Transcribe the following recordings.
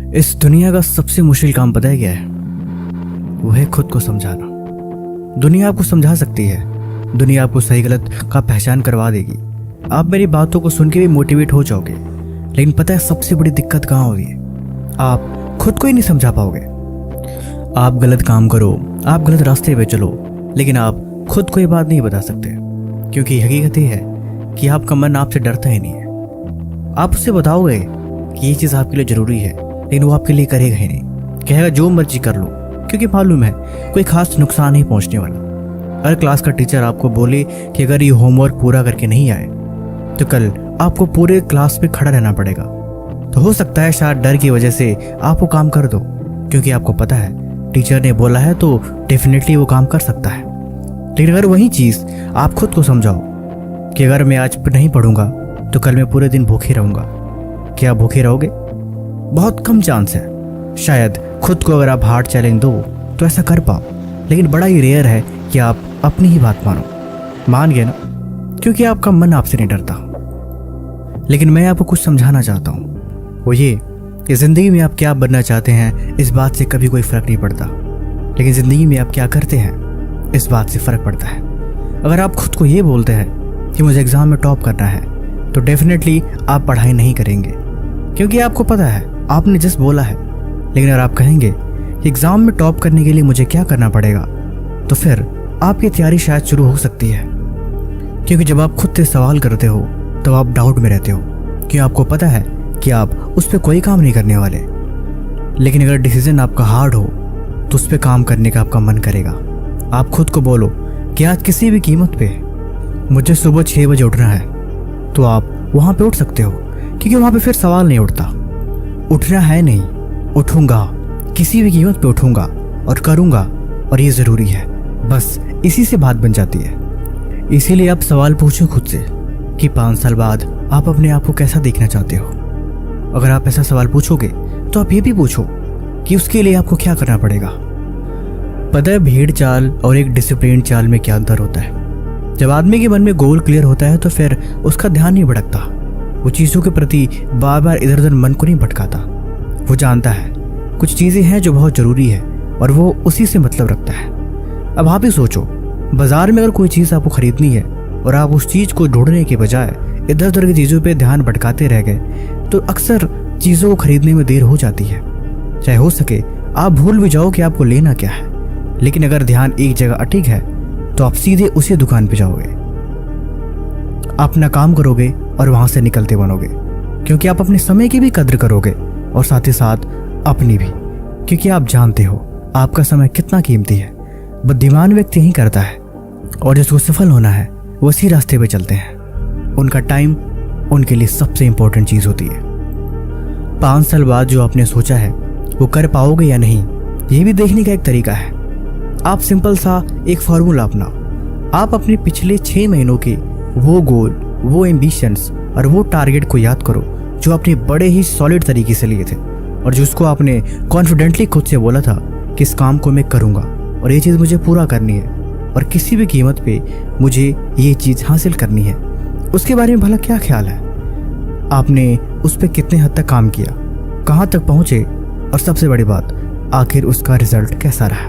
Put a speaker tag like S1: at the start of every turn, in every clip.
S1: इस दुनिया का सबसे मुश्किल काम पता है क्या है? वो है खुद को समझाना। दुनिया आपको समझा सकती है, दुनिया आपको सही गलत का पहचान करवा देगी, आप मेरी बातों को सुन के भी मोटिवेट हो जाओगे। लेकिन पता है सबसे बड़ी दिक्कत कहाँ होगी? आप खुद को ही नहीं समझा पाओगे। आप गलत काम करो, आप गलत रास्ते पे चलो, लेकिन आप खुद को ये बात नहीं बता सकते, क्योंकि हकीकत ये है कि आपका मन आपसे डरता ही नहीं है। आप उससे बताओगे कि ये चीज़ आपके लिए ज़रूरी है, लेकिन वो आपके लिए करेगा ही नहीं। कहेगा जो मर्जी कर लो, क्योंकि मालूम है कोई खास नुकसान नहीं पहुंचने वाला। अगर क्लास का टीचर आपको बोले कि अगर ये होमवर्क पूरा करके नहीं आए तो कल आपको पूरे क्लास में खड़ा रहना पड़ेगा, तो हो सकता है शायद डर की वजह से आप वो काम कर दो, क्योंकि आपको पता है टीचर ने बोला है तो डेफिनेटली वो काम कर सकता है। लेकिन अगर वही चीज़ आप खुद को समझाओ कि अगर मैं आज नहीं पढ़ूंगा तो कल मैं पूरे दिन भूखे रहूंगा, क्या भूखे रहोगे? बहुत कम चांस है। शायद खुद को अगर आप हार्ड चैलेंज दो तो ऐसा कर पाओ, लेकिन बड़ा ही रेयर है कि आप अपनी ही बात मानो। मान गए ना, क्योंकि आपका मन आपसे नहीं डरता। लेकिन मैं आपको कुछ समझाना चाहता हूँ, वो ये कि ज़िंदगी में आप क्या बनना चाहते हैं इस बात से कभी कोई फ़र्क नहीं पड़ता, लेकिन ज़िंदगी में आप क्या करते हैं इस बात से फ़र्क पड़ता है। अगर आप खुद को ये बोलते हैं कि मुझे एग्ज़ाम में टॉप करना है तो डेफिनेटली आप पढ़ाई नहीं करेंगे, क्योंकि आपको पता है आपने जस्ट बोला है। लेकिन अगर आप कहेंगे कि एग्ज़ाम में टॉप करने के लिए मुझे क्या करना पड़ेगा, तो फिर आपकी तैयारी शायद शुरू हो सकती है। क्योंकि जब आप खुद से सवाल करते हो तो आप डाउट में रहते हो, क्योंकि आपको पता है कि आप उस पर कोई काम नहीं करने वाले। लेकिन अगर डिसीजन आपका हार्ड हो तो उस पर काम करने का आपका मन करेगा। आप खुद को बोलो कि आज किसी भी कीमत पे मुझे सुबह 6 बजे उठना है, तो आप वहाँ पे उठ सकते हो, क्योंकि वहाँ पे फिर सवाल नहीं उठता। उठना है नहीं, उठूंगा, किसी भी कीमत पे उठूंगा और करूंगा, और ये ज़रूरी है। बस इसी से बात बन जाती है। इसीलिए आप सवाल पूछो खुद से कि 5 साल बाद आप अपने आप को कैसा देखना चाहते हो। अगर आप ऐसा सवाल पूछोगे तो आप ये भी पूछो कि उसके लिए आपको क्या करना पड़ेगा। पता है भीड़ चाल और एक डिसिप्लिन चाल में क्या अंतर होता है? जब आदमी के मन में गोल क्लियर होता है तो फिर उसका ध्यान नहीं भटकता, वो चीज़ों के प्रति बार बार इधर उधर मन को नहीं भटकाता। वो जानता है कुछ चीज़ें हैं जो बहुत ज़रूरी है और वो उसी से मतलब रखता है। अब आप ही सोचो, बाजार में अगर कोई चीज़ आपको खरीदनी है और आप उस चीज़ को ढूंढने के बजाय इधर उधर की चीज़ों पे ध्यान भटकाते रह गए तो अक्सर चीज़ों को खरीदने में देर हो जाती है। चाहे हो सके आप भूल भी जाओ कि आपको लेना क्या है, लेकिन अगर ध्यान एक जगह अटक है तो आप सीधे उसी दुकान पे जाओगे, अपना काम करोगे और वहाँ से निकलते बनोगे, क्योंकि आप अपने समय की भी कद्र करोगे और साथ ही साथ अपनी भी, क्योंकि आप जानते हो आपका समय कितना कीमती है। बुद्धिमान व्यक्ति ही करता है, और जिसको सफल होना है वो इसी रास्ते पे चलते हैं। उनका टाइम उनके लिए सबसे इंपॉर्टेंट चीज़ होती है। 5 साल बाद जो आपने सोचा है वो कर पाओगे या नहीं, ये भी देखने का एक तरीका है। आप सिंपल सा एक फॉर्मूला अपनाओ। आप अपने पिछले 6 महीनों के वो गोल, वो एम्बिशंस और वो टारगेट को याद करो जो आपने बड़े ही सॉलिड तरीके से लिए थे, और जिसको आपने कॉन्फिडेंटली खुद से बोला था कि इस काम को मैं करूँगा और ये चीज़ मुझे पूरा करनी है और किसी भी कीमत पे मुझे ये चीज़ हासिल करनी है। उसके बारे में भला क्या ख्याल है? आपने उस पर कितने हद तक काम किया, कहाँ तक पहुँचे, और सबसे बड़ी बात आखिर उसका रिजल्ट कैसा रहा?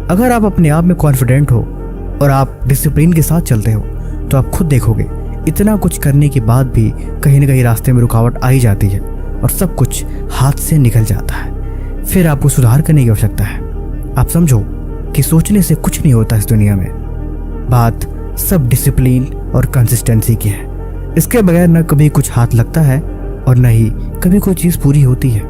S1: अगर आप अपने आप में कॉन्फिडेंट हो और आप डिसिप्लिन के साथ चलते हो तो आप खुद देखोगे इतना कुछ करने के बाद भी कहीं ना कहीं रास्ते में रुकावट आ ही जाती है और सब कुछ हाथ से निकल जाता है। फिर आपको सुधार करने की आवश्यकता है। आप समझो कि सोचने से कुछ नहीं होता इस दुनिया में, बात सब डिसिप्लिन और कंसिस्टेंसी की है। इसके बगैर न कभी कुछ हाथ लगता है और न ही कभी कोई चीज़ पूरी होती है।